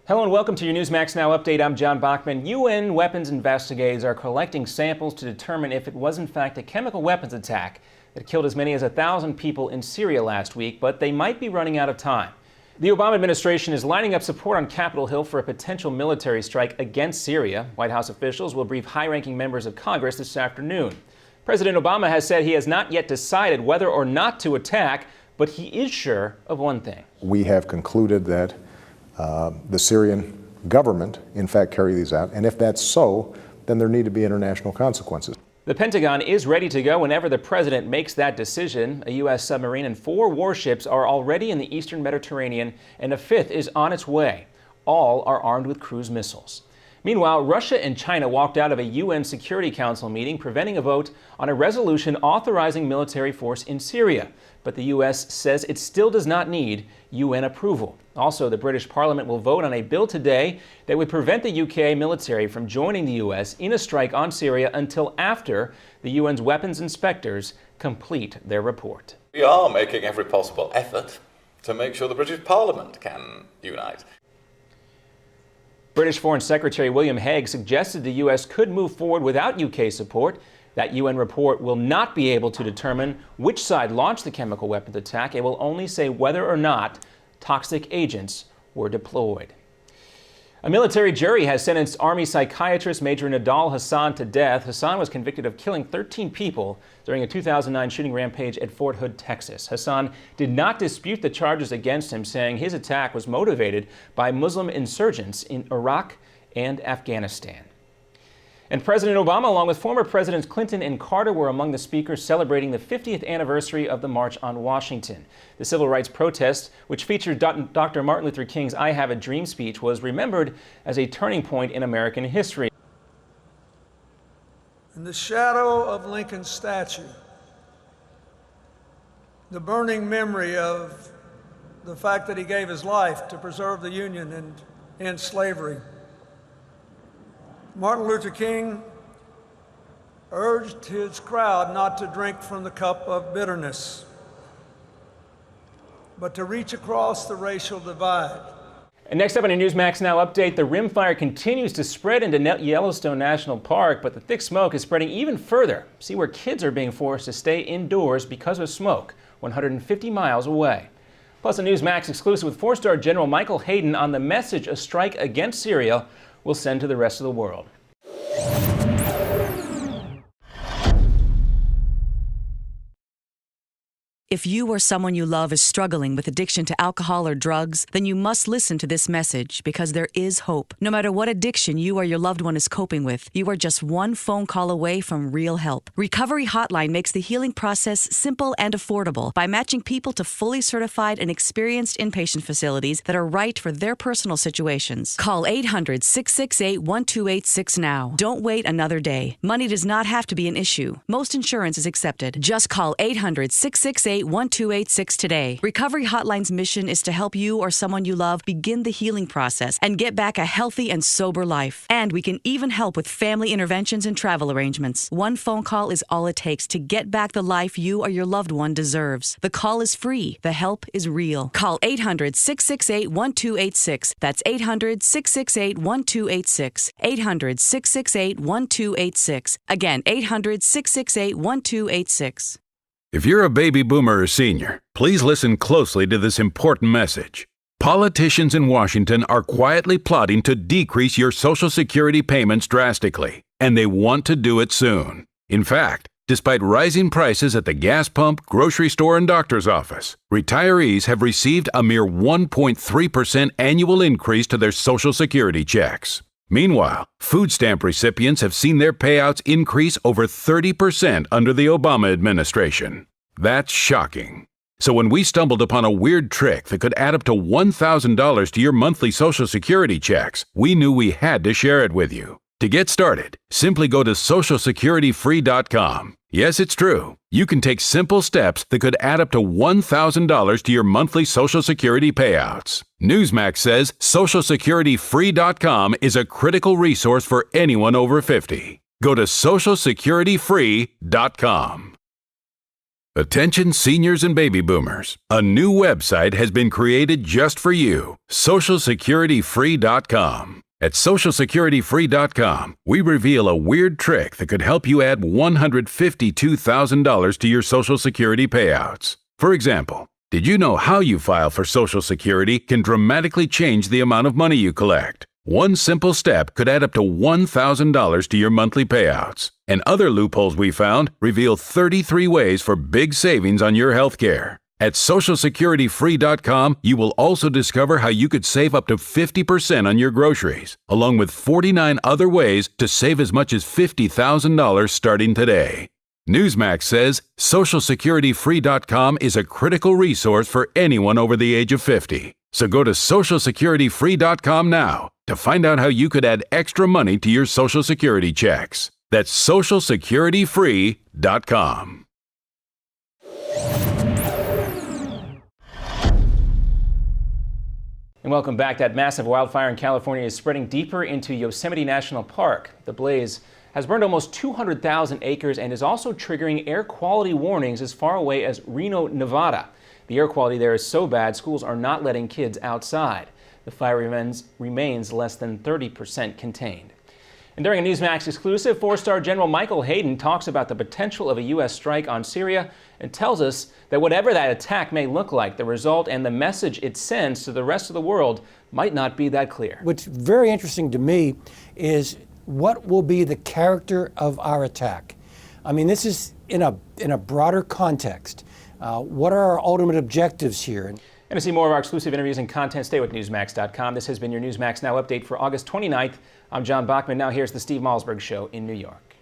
Hello and welcome to your Newsmax Now update. I'm John Bachman. UN weapons investigators are collecting samples to determine if it was in fact a chemical weapons attack that killed as many as 1,000 people in Syria last week, but they might be running out of time. The Obama administration is lining up support on Capitol Hill for a potential military strike against Syria. White House officials will brief high-ranking members of Congress this afternoon. President Obama has said he has not yet decided whether or not to attack, but he is sure of one thing. We have concluded that the Syrian government, in fact, carry these out. And if that's so, then there need to be international consequences. The Pentagon is ready to go whenever the president makes that decision. A U.S. submarine and 4 warships are already in the eastern Mediterranean, and a 5th is on its way. All are armed with cruise missiles. Meanwhile, Russia and China walked out of a UN Security Council meeting, preventing a vote on a resolution authorizing military force in Syria. But the U.S. says it still does not need UN approval. Also, the British Parliament will vote on a bill today that would prevent the UK military from joining the U.S. in a strike on Syria until after the UN's weapons inspectors complete their report. We are making every possible effort to make sure the British Parliament can unite. British Foreign Secretary William Hague suggested the U.S. could move forward without UK support. That UN report will not be able to determine which side launched the chemical weapons attack. It will only say whether or not toxic agents were deployed. A military jury has sentenced Army psychiatrist Major Nidal Hasan to death. Hasan was convicted of killing 13 people during a 2009 shooting rampage at Fort Hood, Texas. Hasan did not dispute the charges against him, saying his attack was motivated by Muslim insurgents in Iraq and Afghanistan. And President Obama, along with former Presidents Clinton and Carter, were among the speakers celebrating the 50th anniversary of the March on Washington. The civil rights protest, which featured Dr. Martin Luther King's I Have a Dream speech, was remembered as a turning point in American history. In the shadow of Lincoln's statue, the burning memory of the fact that he gave his life to preserve the Union and end slavery, Martin Luther King urged his crowd not to drink from the cup of bitterness, but to reach across the racial divide. And next up on a Newsmax Now update, the rimfire continues to spread into Yellowstone National Park, but the thick smoke is spreading even further. See where kids are being forced to stay indoors because of smoke, 150 miles away. Plus a Newsmax exclusive with 4-star General Michael Hayden on the message a strike against Syria will send to the rest of the world. If you or someone you love is struggling with addiction to alcohol or drugs, then you must listen to this message because there is hope. No matter what addiction you or your loved one is coping with, you are just one phone call away from real help. Recovery Hotline makes the healing process simple and affordable by matching people to fully certified and experienced inpatient facilities that are right for their personal situations. Call 800-668-1286 now. Don't wait another day. Money does not have to be an issue. Most insurance is accepted. Just call 800-668-1286 today. Recovery Hotline's mission is to help you or someone you love begin the healing process and get back a healthy and sober life. And we can even help with family interventions and travel arrangements. One phone call is all it takes to get back the life you or your loved one deserves. The call is free. The help is real. Call 800-668-1286. That's 800-668-1286. 800-668-1286. Again, 800-668-1286. If you're a baby boomer or senior, please listen closely to this important message. Politicians in Washington are quietly plotting to decrease your Social Security payments drastically, and they want to do it soon. In fact, despite rising prices at the gas pump, grocery store, and doctor's office, retirees have received a mere 1.3% annual increase to their Social Security checks. Meanwhile, food stamp recipients have seen their payouts increase over 30% under the Obama administration. That's shocking. So when we stumbled upon a weird trick that could add up to $1,000 to your monthly Social Security checks, we knew we had to share it with you. To get started, simply go to SocialSecurityFree.com. Yes, it's true. You can take simple steps that could add up to $1,000 to your monthly Social Security payouts. Newsmax says SocialSecurityFree.com is a critical resource for anyone over 50. Go to SocialSecurityFree.com. Attention seniors and baby boomers. A new website has been created just for you, SocialSecurityFree.com. At SocialSecurityFree.com, we reveal a weird trick that could help you add $152,000 to your Social Security payouts. For example, did you know how you file for Social Security can dramatically change the amount of money you collect? One simple step could add up to $1,000 to your monthly payouts. And other loopholes we found reveal 33 ways for big savings on your health care. At SocialSecurityFree.com, you will also discover how you could save up to 50% on your groceries, along with 49 other ways to save as much as $50,000 starting today. Newsmax says SocialSecurityFree.com is a critical resource for anyone over the age of 50. So go to SocialSecurityFree.com now to find out how you could add extra money to your Social Security checks. That's SocialSecurityFree.com. And welcome back. That massive wildfire in California is spreading deeper into Yosemite National Park. The blaze has burned almost 200,000 acres and is also triggering air quality warnings as far away as Reno, Nevada. The air quality there is so bad, schools are not letting kids outside. The fire remains less than 30% contained. And during a Newsmax exclusive, four-star General Michael Hayden talks about the potential of a U.S. strike on Syria and tells us that whatever that attack may look like, the result and the message it sends to the rest of the world might not be that clear. What's very interesting to me is what will be the character of our attack. I mean, this is in a broader context. What are our ultimate objectives here? And to see more of our exclusive interviews and content, stay with Newsmax.com. This has been your Newsmax Now update for August 29th. I'm John Bachman. Now here's the Steve Malzberg Show in New York.